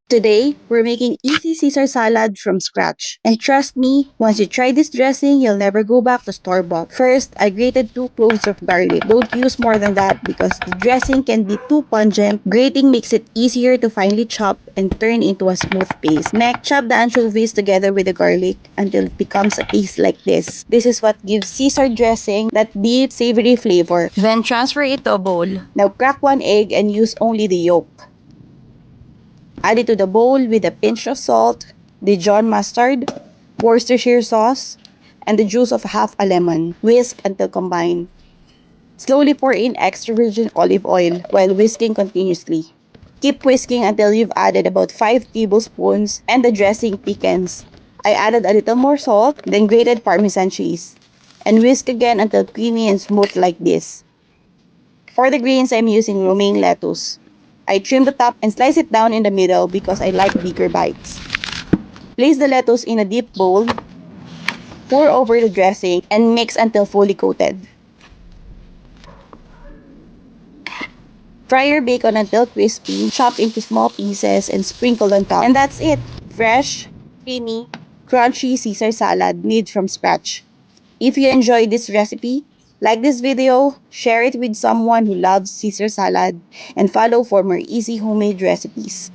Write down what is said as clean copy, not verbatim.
Today, we're making easy Caesar salad from scratch. And trust me, once you try this dressing, you'll never go back to store-bought. First, I grated 2 cloves of garlic. Don't use more than that because the dressing can be too pungent. Grating makes it easier to finely chop and turn into a smooth paste. Next, chop the anchovies together with the garlic until it becomes a paste like this. This is what gives Caesar dressing that deep, savory flavor. Then transfer it to a bowl. Now crack one egg and use only the yolk. Add it to the bowl with a pinch of salt, Dijon mustard, Worcestershire sauce, and the juice of half a lemon. Whisk until combined. Slowly pour in extra virgin olive oil while whisking continuously. Keep whisking until you've added about 5 tablespoons and the dressing thickens. I added a little more salt, then grated Parmesan cheese. And whisk again until creamy and smooth like this. For the greens, I'm using romaine lettuce. I trim the top and slice it down in the middle because I like bigger bites. Place the lettuce in a deep bowl, pour over the dressing, and mix until fully coated. Fry your bacon until crispy, chop into small pieces, and sprinkle on top. And that's it. Fresh, creamy, crunchy Caesar salad made from scratch. If you enjoyed this recipe, like this video, share it with someone who loves Caesar salad, and follow for more easy homemade recipes.